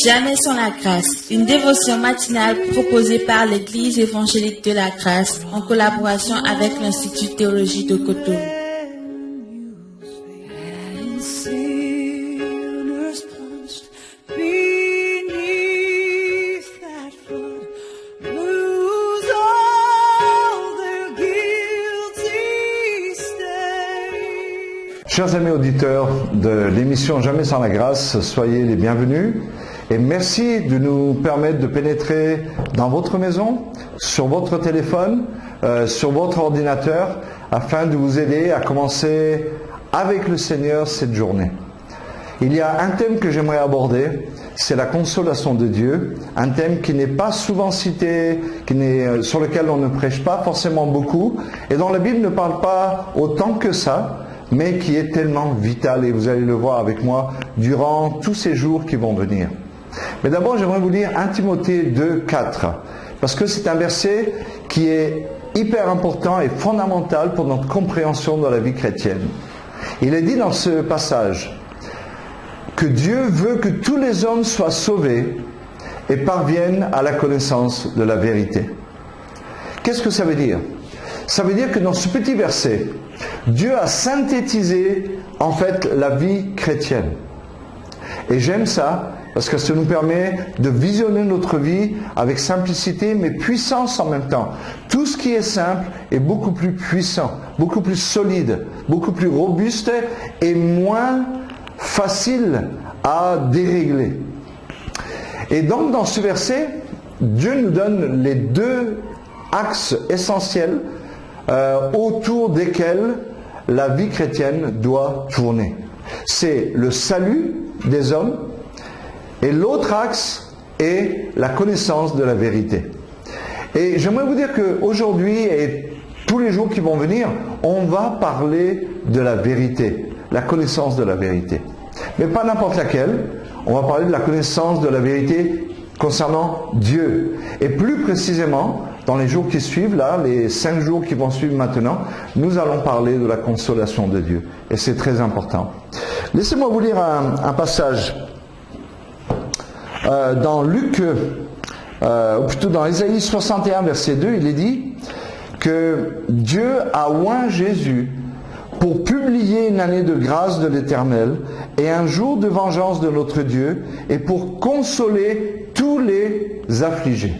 Jamais sans la grâce, une dévotion matinale proposée par l'Église évangélique de la grâce en collaboration avec l'Institut Théologie de Cotonou. Chers amis auditeurs de l'émission Jamais sans la grâce, soyez les bienvenus et merci de nous permettre de pénétrer dans votre maison, sur votre téléphone, sur votre ordinateur, afin de vous aider à commencer avec le Seigneur cette journée. Il y a un thème que j'aimerais aborder, c'est la consolation de Dieu, un thème qui n'est pas souvent cité, sur lequel on ne prêche pas forcément beaucoup, et dont la Bible ne parle pas autant que ça, mais qui est tellement vital, et vous allez le voir avec moi durant tous ces jours qui vont venir. Mais d'abord, j'aimerais vous lire 1 Timothée 2, 4, parce que c'est un verset qui est hyper important et fondamental pour notre compréhension de la vie chrétienne. Il est dit dans ce passage que Dieu veut que tous les hommes soient sauvés et parviennent à la connaissance de la vérité. Qu'est-ce que ça veut dire ? Ça veut dire que dans ce petit verset, Dieu a synthétisé en fait la vie chrétienne. Et j'aime ça parce que ça nous permet de visionner notre vie avec simplicité mais puissance en même temps. Tout ce qui est simple est beaucoup plus puissant, beaucoup plus solide, beaucoup plus robuste et moins facile à dérégler. Et donc dans ce verset, Dieu nous donne les deux axes essentiels autour desquels la vie chrétienne doit tourner. C'est le salut des hommes et l'autre axe est la connaissance de la vérité. Et j'aimerais vous dire qu'aujourd'hui et tous les jours qui vont venir, on va parler de la vérité, la connaissance de la vérité. Mais pas n'importe laquelle, on va parler de la connaissance de la vérité concernant Dieu. Et plus précisément, dans les jours qui suivent, là, les 5 jours qui vont suivre maintenant, nous allons parler de la consolation de Dieu. Et c'est très important. Laissez-moi vous lire un passage dans Luc, ou plutôt dans Ésaïe 61, verset 2, il est dit que Dieu a oint Jésus pour publier une année de grâce de l'Éternel et un jour de vengeance de notre Dieu et pour consoler tous les affligés.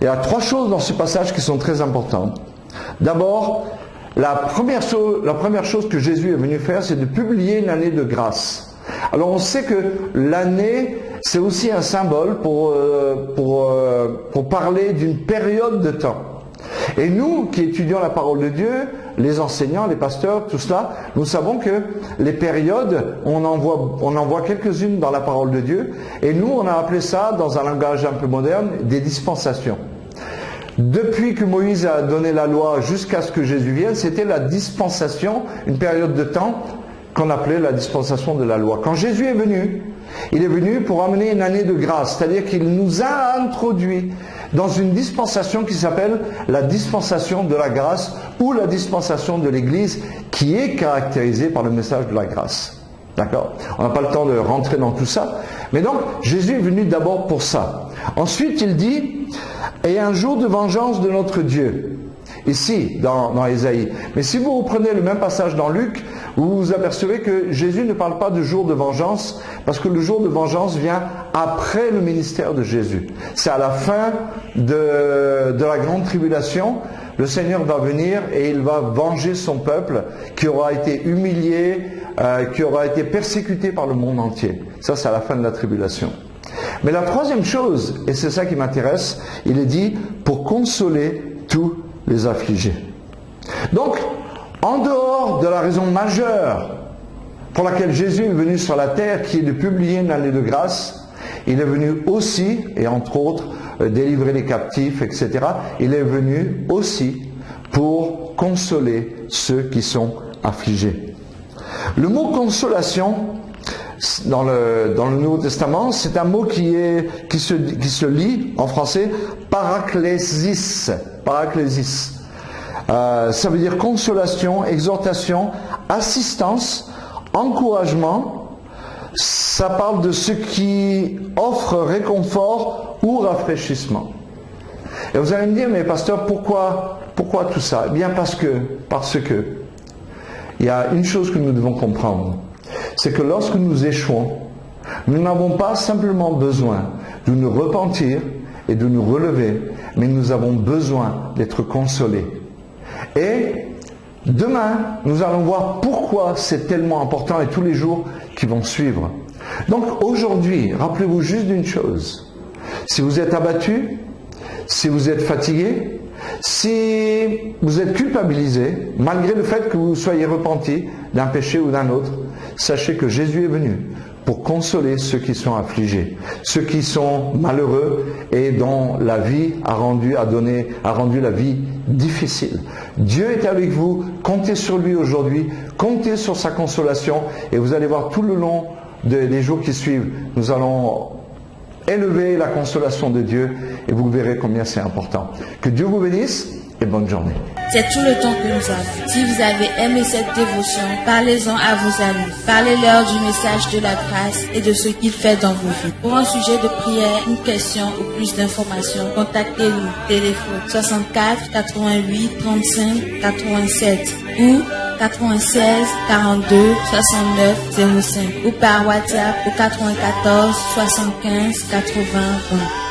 Il y a 3 choses dans ce passage qui sont très importantes. D'abord, la première chose que Jésus est venu faire, c'est de publier une année de grâce. Alors on sait que l'année, c'est aussi un symbole pour parler d'une période de temps. Et nous qui étudions la parole de Dieu, les enseignants, les pasteurs, tout cela, nous savons que les périodes, on en voit quelques-unes dans la parole de Dieu, et nous on a appelé ça, dans un langage un peu moderne, des dispensations. Depuis que Moïse a donné la loi jusqu'à ce que Jésus vienne, c'était la dispensation, une période de temps qu'on appelait la dispensation de la loi. Quand Jésus est venu, il est venu pour amener une année de grâce, c'est-à-dire qu'il nous a introduits dans une dispensation qui s'appelle la dispensation de la grâce ou la dispensation de l'Église qui est caractérisée par le message de la grâce. D'accord ? On n'a pas le temps de rentrer dans tout ça. Mais donc, Jésus est venu d'abord pour ça. Ensuite, il dit « Et un jour de vengeance de notre Dieu ». Ici, dans Ésaïe. Mais si vous reprenez le même passage dans Luc, vous vous apercevez que Jésus ne parle pas de jour de vengeance, parce que le jour de vengeance vient après le ministère de Jésus. C'est à la fin de la grande tribulation, le Seigneur va venir et il va venger son peuple qui aura été humilié, qui aura été persécuté par le monde entier. Ça, c'est à la fin de la tribulation. Mais la troisième chose, et c'est ça qui m'intéresse, il est dit pour consoler tous les affligés. Donc, en dehors de la raison majeure pour laquelle Jésus est venu sur la terre, qui est de publier une année de grâce, il est venu aussi, et entre autres, délivrer les captifs, etc. Il est venu aussi pour consoler ceux qui sont affligés. Le mot consolation, dans le Nouveau Testament, c'est un mot qui se lit en français paraklésis. Paraklésis. Ça veut dire consolation, exhortation, assistance, encouragement, ça parle de ce qui offre réconfort ou rafraîchissement. Et vous allez me dire, mais pasteur, pourquoi tout ça? Eh bien parce que il y a une chose que nous devons comprendre, c'est que lorsque nous échouons, nous n'avons pas simplement besoin de nous repentir et de nous relever, mais nous avons besoin d'être consolés. Et demain, nous allons voir pourquoi c'est tellement important et tous les jours qui vont suivre. Donc aujourd'hui, rappelez-vous juste d'une chose. Si vous êtes abattu, si vous êtes fatigué, si vous êtes culpabilisé, malgré le fait que vous soyez repenti d'un péché ou d'un autre, sachez que Jésus est venu pour consoler ceux qui sont affligés, ceux qui sont malheureux et dont la vie a rendu la vie difficile. Dieu est avec vous, comptez sur lui aujourd'hui, comptez sur sa consolation et vous allez voir tout le long des jours qui suivent, nous allons élever la consolation de Dieu et vous verrez combien c'est important. Que Dieu vous bénisse et bonne journée. C'est tout le temps que nous avons. Si vous avez aimé cette dévotion, parlez-en à vos amis. Parlez-leur du message de la grâce et de ce qu'il fait dans vos vies. Pour un sujet de prière, une question ou plus d'informations, contactez-nous. Téléphone 64 88 35 87 ou 96 42 69 05 ou par WhatsApp au 94 75 80 20.